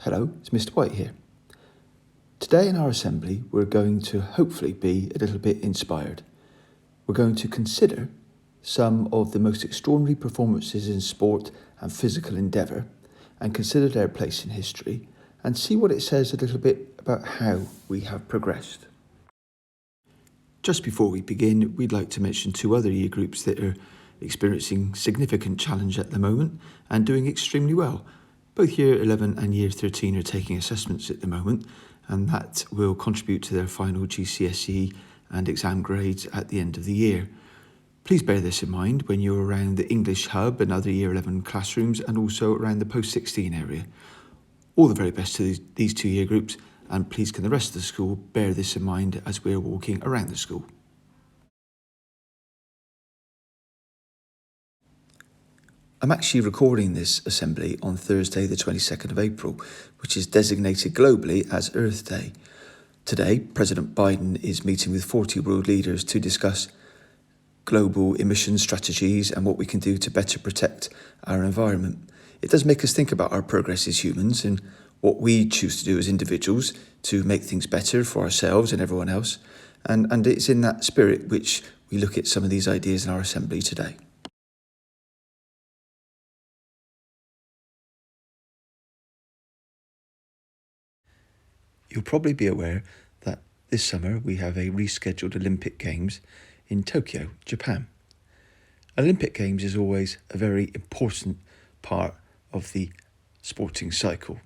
Hello, it's Mr. White here. Today in our assembly, we're going to hopefully be a little bit inspired. We're going to consider some of the most extraordinary performances in sport and physical endeavour and consider their place in history and see what it says a little bit about how we have progressed. Just before we begin, we'd like to mention two other year groups that are experiencing significant challenge at the moment and doing extremely well. Both Year 11 and Year 13 are taking assessments at the moment, and that will contribute to their final GCSE and exam grades at the end of the year. Please bear this in mind when you're around the English Hub and other Year 11 classrooms and also around the post-16 area. All the very best to these two year groups, and please can the rest of the school bear this in mind as we're walking around the school. I'm actually recording this assembly on Thursday the 22nd of April, which is designated globally as Earth Day. Today, President Biden is meeting with 40 world leaders to discuss global emission strategies and what we can do to better protect our environment. It does make us think about our progress as humans and what we choose to do as individuals to make things better for ourselves and everyone else. And it's in that spirit which we look at some of these ideas in our assembly today. You'll probably be aware that this summer we have a rescheduled Olympic Games in Tokyo, Japan. Olympic Games is always a very important part of the sporting cycle,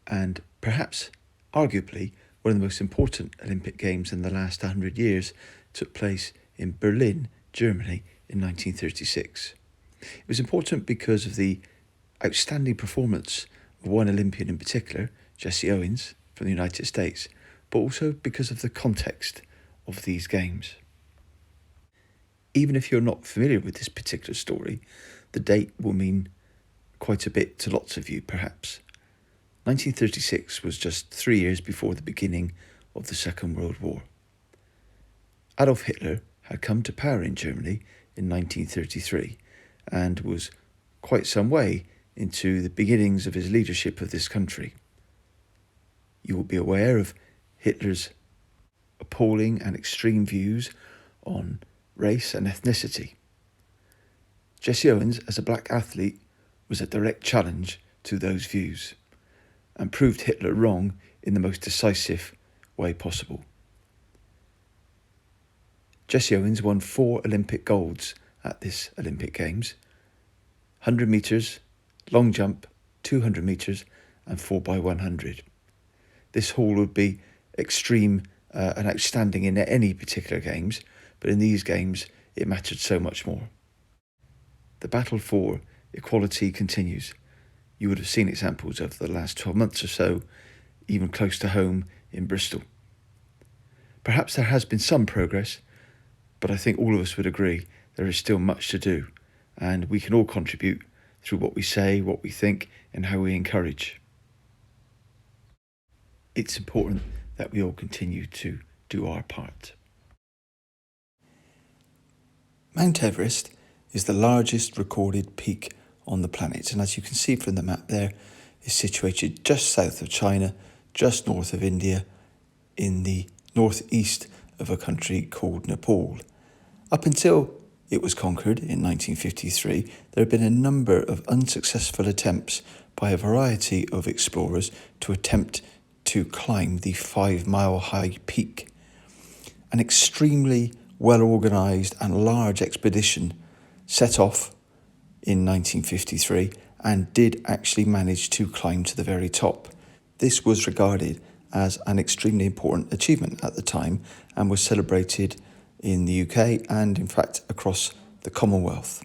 and perhaps, arguably, one of the most important Olympic Games in the last 100 years took place in Berlin, Germany in 1936. It was important because of the outstanding performance of one Olympian in particular, Jesse Owens from the United States, but also because of the context of these games. Even if you're not familiar with this particular story, the date will mean quite a bit to lots of you, perhaps. 1936 was just 3 years before the beginning of the Second World War. Adolf Hitler had come to power in Germany in 1933 and was quite some way into the beginnings of his leadership of this country. You will be aware of Hitler's appalling and extreme views on race and ethnicity. Jesse Owens, as a black athlete, was a direct challenge to those views and proved Hitler wrong in the most decisive way possible. Jesse Owens won 4 Olympic golds at this Olympic Games: 100 metres, long jump, 200 metres and 4x100. This haul would be extreme and outstanding in any particular games, but in these games it mattered so much more. The battle for equality continues. You would have seen examples over the last 12 months or so, even close to home in Bristol. Perhaps there has been some progress, but I think all of us would agree there is still much to do, and we can all contribute through what we say, what we think, and how we encourage. It's important that we all continue to do our part. Mount Everest is the largest recorded peak on the planet, and as you can see from the map there, is situated just south of China, just north of India, in the northeast of a country called Nepal. Up until it was conquered in 1953, there have been a number of unsuccessful attempts by a variety of explorers to attempt to climb the 5-mile high peak. An extremely well-organised and large expedition set off in 1953 and did actually manage to climb to the very top. This was regarded as an extremely important achievement at the time and was celebrated in the UK and in fact across the Commonwealth.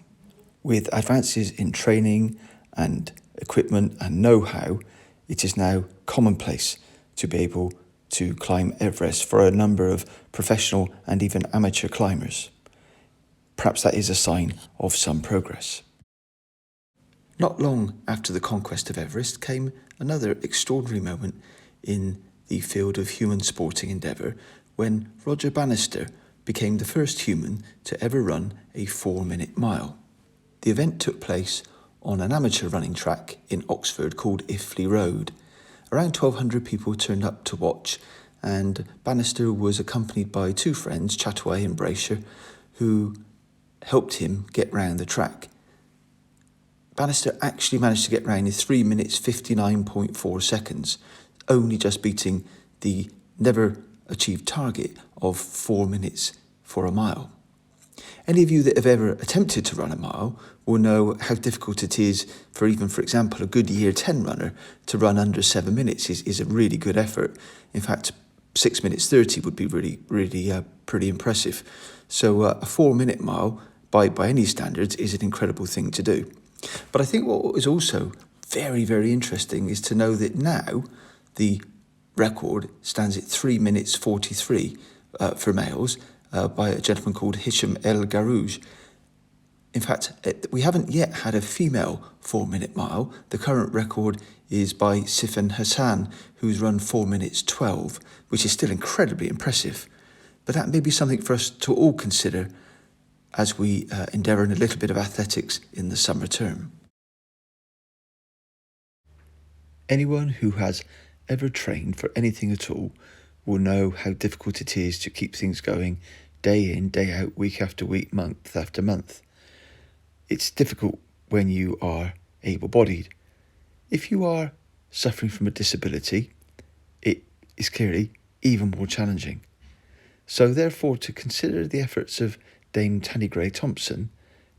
With advances in training and equipment and know-how, it is now commonplace to be able to climb Everest for a number of professional and even amateur climbers. Perhaps that is a sign of some progress. Not long after the conquest of Everest came another extraordinary moment in the field of human sporting endeavour when Roger Bannister became the first human to ever run a 4-minute mile. The event took place on an amateur running track in Oxford called Iffley Road. Around 1,200 people turned up to watch, and Bannister was accompanied by two friends, Chataway and Braysher, who helped him get round the track. Bannister actually managed to get round in 3 minutes 59.4 seconds, only just beating the never achieved target of 4 minutes for a mile. Any of you that have ever attempted to run a mile will know how difficult it is for even, for example, a good year 10 runner to run under 7 minutes is a really good effort. In fact, 6 minutes 30 would be really pretty impressive. So a 4 minute mile by any standards is an incredible thing to do. But I think what is also very interesting is to know that now the record stands at 3 minutes 43 for males by a gentleman called Hisham El Garouj. In fact, we haven't yet had a female 4 minute mile. The current record is by Sifan Hassan, who's run 4 minutes 12, which is still incredibly impressive. But that may be something for us to all consider as we endeavour in a little bit of athletics in the summer term. Anyone who has ever trained for anything at all will know how difficult it is to keep things going day in, day out, week after week, month after month. It's difficult when you are able-bodied. If you are suffering from a disability, it is clearly even more challenging. So therefore, to consider the efforts of Dame Tanni GreyThompson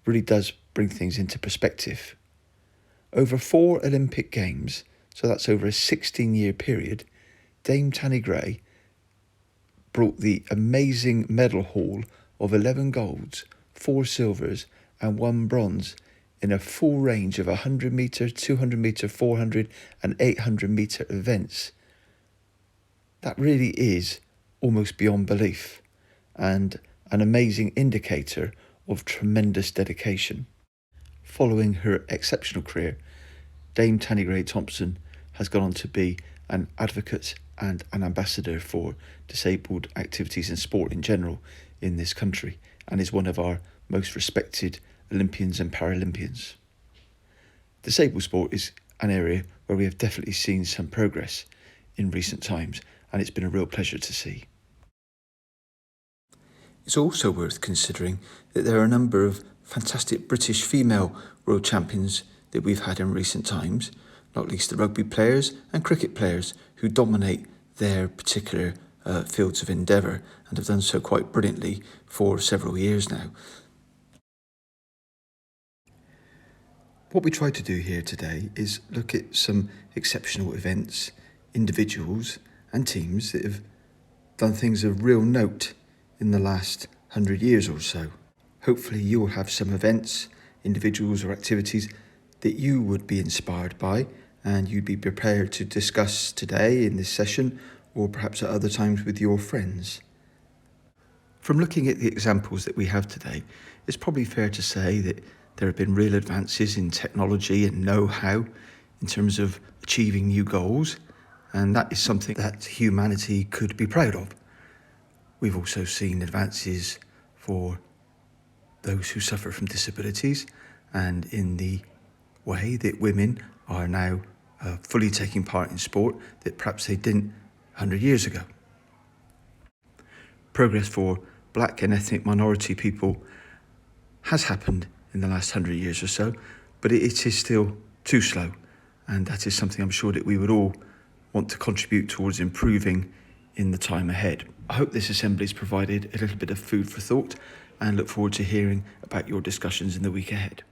really does bring things into perspective. Over 4 Olympic Games, so that's over a 16-year period, Dame Tanni Grey brought the amazing medal haul of 11 golds, 4 silvers and 1 bronze in a full range of 100 metre, 200 metre, 400 and 800 metre events. That really is almost beyond belief and an amazing indicator of tremendous dedication. Following her exceptional career, Dame Tanni GreyThompson has gone on to be an advocate and an ambassador for disabled activities and sport in general in this country, and is one of our most respected Olympians and Paralympians. Disabled sport is an area where we have definitely seen some progress in recent times, and it's been a real pleasure to see. It's also worth considering that there are a number of fantastic British female world champions that we've had in recent times, not least the rugby players and cricket players who dominate their particular fields of endeavour and have done so quite brilliantly for several years now. What we try to do here today is look at some exceptional events, individuals and teams that have done things of real note in the last 100 years or so. Hopefully you will have some events, individuals or activities that you would be inspired by and you'd be prepared to discuss today in this session or perhaps at other times with your friends. From looking at the examples that we have today, it's probably fair to say that there have been real advances in technology and know-how in terms of achieving new goals, and that is something that humanity could be proud of. We've also seen advances for those who suffer from disabilities and in the way that women are now fully taking part in sport that perhaps they didn't 100 years ago. Progress for black and ethnic minority people has happened in the last 100 years or so, but it is still too slow, and that is something I'm sure that we would all want to contribute towards improving in the time ahead. I hope this assembly has provided a little bit of food for thought and look forward to hearing about your discussions in the week ahead.